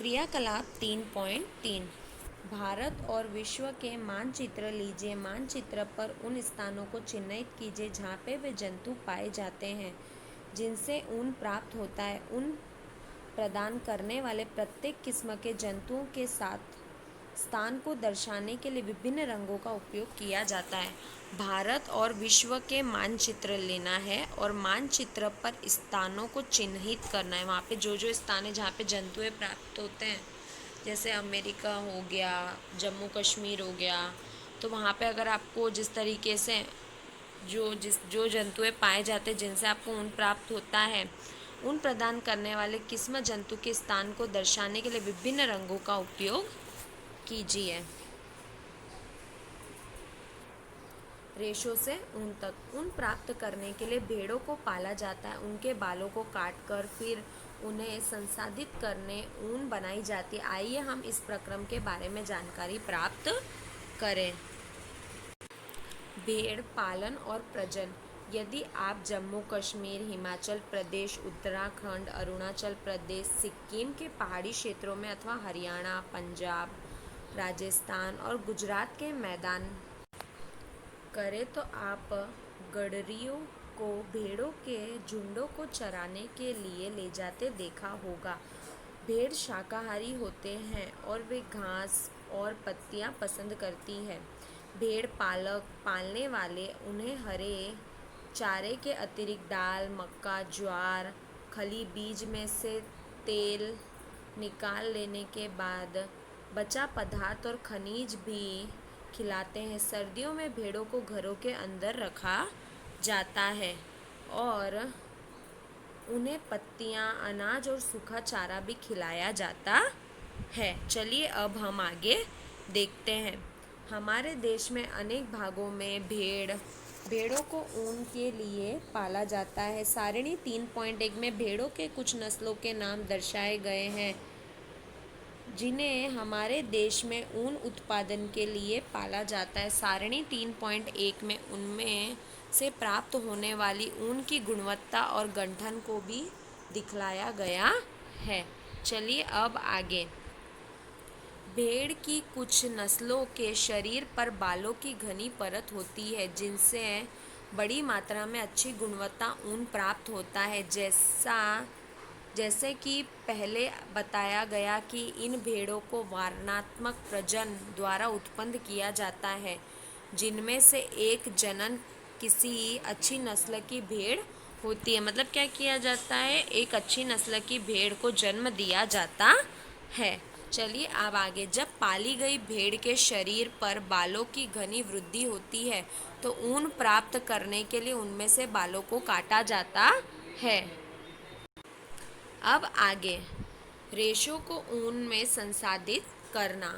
क्रियाकलाप 3.3 भारत और विश्व के मानचित्र लीजिए। मानचित्र पर उन स्थानों को चिन्हित कीजिए जहाँ पे वे जंतु पाए जाते हैं जिनसे ऊन प्राप्त होता है। ऊन प्रदान करने वाले प्रत्येक किस्म के जंतुओं के साथ स्थान को दर्शाने के लिए विभिन्न रंगों का उपयोग किया जाता है। भारत और विश्व के मानचित्र लेना है और मानचित्र पर स्थानों को चिन्हित करना है। वहाँ पे जो जो स्थान है जहाँ पे जंतुएं प्राप्त होते हैं, जैसे अमेरिका हो गया, जम्मू कश्मीर हो गया, तो वहाँ पे अगर आपको जिस तरीके से जो जंतुएं पाए जाते हैं जिनसे आपको ऊन प्राप्त होता है, ऊन प्रदान करने वाले किस्म जंतु के स्थान को दर्शाने के लिए विभिन्न रंगों का उपयोग कीजिए। रेशों से ऊन तक। ऊन प्राप्त करने के लिए भेड़ों को पाला जाता है। उनके बालों को काटकर फिर उन्हें संसाधित करने ऊन बनाई जाती है। आइए हम इस प्रक्रम के बारे में जानकारी प्राप्त करें। भेड़ पालन और प्रजनन। यदि आप जम्मू कश्मीर, हिमाचल प्रदेश, उत्तराखंड, अरुणाचल प्रदेश, सिक्किम के पहाड़ी क्षेत्रों में अथवा हरियाणा, पंजाब, राजस्थान और गुजरात के मैदान करें तो आप गडरियों को भेड़ों के झुंडों को चराने के लिए ले जाते देखा होगा। भेड़ शाकाहारी होते हैं और वे घास और पत्तियां पसंद करती है। भेड़ पालने वाले उन्हें हरे चारे के अतिरिक्त दाल, मक्का, ज्वार, खली बीज में से तेल निकाल लेने के बाद बचा पदार्थ और खनिज भी खिलाते हैं। सर्दियों में भेड़ों को घरों के अंदर रखा जाता है और उन्हें पत्तियां, अनाज और सूखा चारा भी खिलाया जाता है। चलिए अब हम आगे देखते हैं। हमारे देश में अनेक भागों में भेड़ों को ऊन के लिए पाला जाता है। सारणी 3.1 में भेड़ों के कुछ नस्लों के नाम दर्शाए गए हैं जिन्हें हमारे देश में ऊन उत्पादन के लिए पाला जाता है। सारणी 3.1 में उनमें से प्राप्त होने वाली ऊन की गुणवत्ता और गठन को भी दिखलाया गया है। चलिए अब आगे। भेड़ की कुछ नस्लों के शरीर पर बालों की घनी परत होती है जिनसे बड़ी मात्रा में अच्छी गुणवत्ता ऊन प्राप्त होता है। जैसे कि पहले बताया गया कि इन भेड़ों को वर्णात्मक प्रजनन द्वारा उत्पन्न किया जाता है, जिनमें से एक जनन किसी अच्छी नस्ल की भेड़ होती है। मतलब क्या किया जाता है, एक अच्छी नस्ल की भेड़ को जन्म दिया जाता है। चलिए अब आगे। जब पाली गई भेड़ के शरीर पर बालों की घनी वृद्धि होती है तो ऊन प्राप्त करने के लिए उनमें से बालों को काटा जाता है। अब आगे। रेशों को ऊन में संसाधित करना।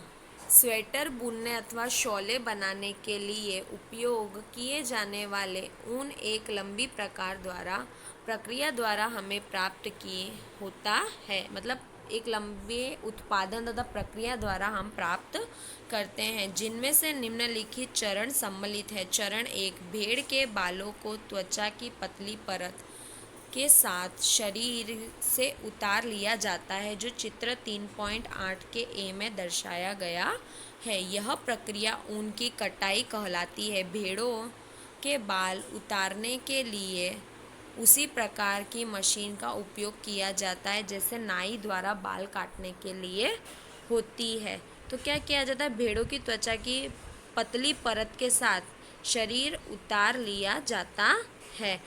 स्वेटर बुनने अथवा शॉलें बनाने के लिए उपयोग किए जाने वाले ऊन एक लंबी प्रक्रिया द्वारा हमें प्राप्त किए होता है। मतलब एक लंबे उत्पादन तथा प्रक्रिया द्वारा हम प्राप्त करते हैं, जिनमें से निम्नलिखित चरण सम्मिलित है। चरण 1। भेड़ के बालों को त्वचा की पतली परत के साथ शरीर से उतार लिया जाता है, जो चित्र 3.8 के ए में दर्शाया गया है। यह प्रक्रिया ऊन की कटाई कहलाती है। भेड़ों के बाल उतारने के लिए उसी प्रकार की मशीन का उपयोग किया जाता है जैसे नाई द्वारा बाल काटने के लिए होती है। तो क्या किया जाता है, भेड़ों की त्वचा की पतली परत के साथ शरीर उतार लिया जाता है।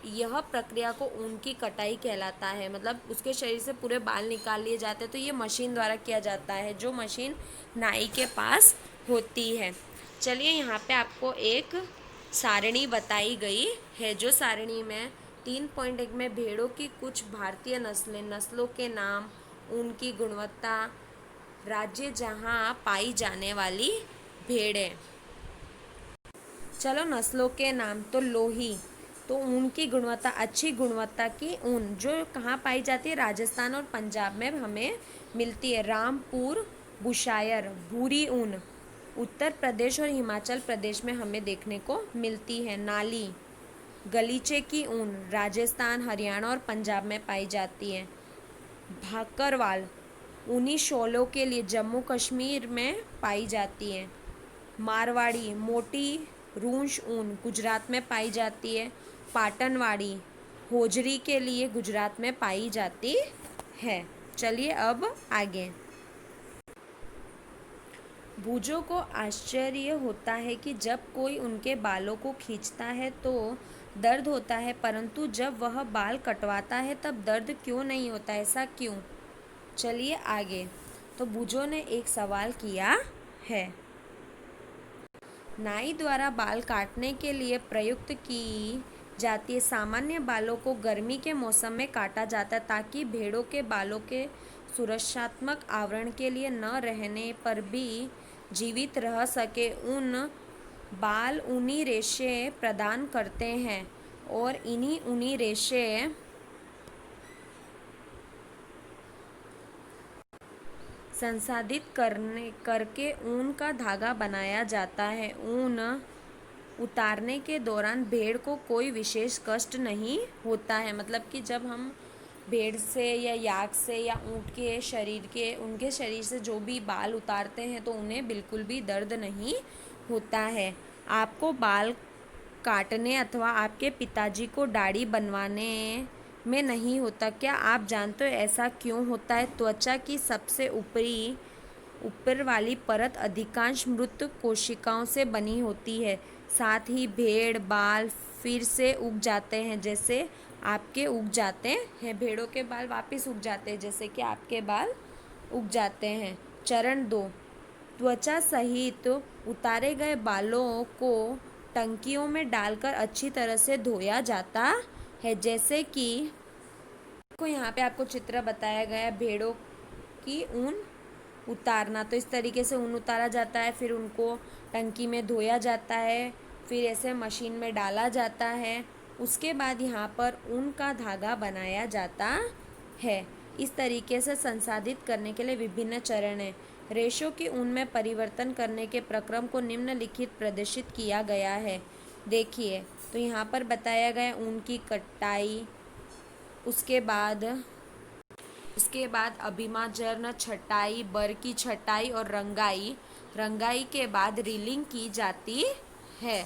यह प्रक्रिया को ऊन की कटाई कहलाता है। मतलब उसके शरीर से पूरे बाल निकाल लिए जाते हैं, तो ये मशीन द्वारा किया जाता है, जो मशीन नाई के पास होती है। चलिए यहाँ पे आपको एक सारणी बताई गई है, जो सारणी में 3.1 में भेड़ों की कुछ भारतीय नस्लों के नाम, उनकी गुणवत्ता, राज्य जहाँ पाई जाने वाली भेड़ें। चलो नस्लों के नाम। तो लोही, तो ऊन की गुणवत्ता, अच्छी गुणवत्ता की ऊन जो कहाँ पाई जाती है, राजस्थान और पंजाब में हमें मिलती है। रामपुर बुशायर, भूरी ऊन उत्तर प्रदेश और हिमाचल प्रदेश में हमें देखने को मिलती है। नाली, गलीचे की ऊन राजस्थान, हरियाणा और पंजाब में पाई जाती है। भाकरवाल, ऊनी शॉलों के लिए जम्मू कश्मीर में पाई जाती है। मारवाड़ी मोटी रूंश ऊन गुजरात में पाई जाती है। पाटनवाड़ी होजरी के लिए गुजरात में पाई जाती है। चलिए अब आगे। भुजों को आश्चर्य होता है कि जब कोई उनके बालों को खींचता है तो दर्द होता है, परंतु जब वह बाल कटवाता है तब दर्द क्यों नहीं होता, ऐसा क्यों। चलिए आगे। तो भुजों ने एक सवाल किया है। नाई द्वारा बाल काटने के लिए प्रयुक्त की जाती है सामान्य बालों को गर्मी के मौसम में काटा जाता है ताकि भेड़ों के बालों के सुरक्षात्मक आवरण के लिए न रहने पर भी जीवित रह सके। ऊन बाल ऊनी रेशे प्रदान करते हैं और इन्हीं ऊनी रेशे संसाधित करके ऊन का धागा बनाया जाता है। ऊन उतारने के दौरान भेड़ को कोई विशेष कष्ट नहीं होता है, मतलब कि जब हम भेड़ से या याक से या ऊँट के उनके शरीर से जो भी बाल उतारते हैं तो उन्हें बिल्कुल भी दर्द नहीं होता है। आपको बाल काटने अथवा आपके पिताजी को दाढ़ी बनवाने में नहीं होता, क्या आप जानते हो ऐसा क्यों होता है। त्वचा की सबसे ऊपर वाली परत अधिकांश मृत कोशिकाओं से बनी होती है। साथ ही भेड़ बाल फिर से उग जाते हैं, जैसे आपके उग जाते हैं। भेड़ों के बाल वापस उग जाते हैं जैसे कि आपके बाल उग जाते हैं। चरण 2, त्वचा सहित उतारे गए बालों को टंकियों में डालकर अच्छी तरह से धोया जाता है। जैसे कि यहाँ पे आपको चित्र बताया गया है भेड़ों की ऊन उतारना। तो इस तरीके से ऊन उतारा जाता है, फिर उनको टंकी में धोया जाता है, फिर ऐसे मशीन में डाला जाता है। उसके बाद यहाँ पर ऊन का धागा बनाया जाता है। इस तरीके से संसाधित करने के लिए विभिन्न चरण हैं। रेशों की ऊन में परिवर्तन करने के प्रक्रम को निम्नलिखित प्रदर्शित किया गया है। देखिए, तो यहाँ पर बताया गया ऊन की कटाई, उसके बाद अभिमाजन छटाई, बर की छटाई और रंगाई के बाद रीलिंग की जाती है।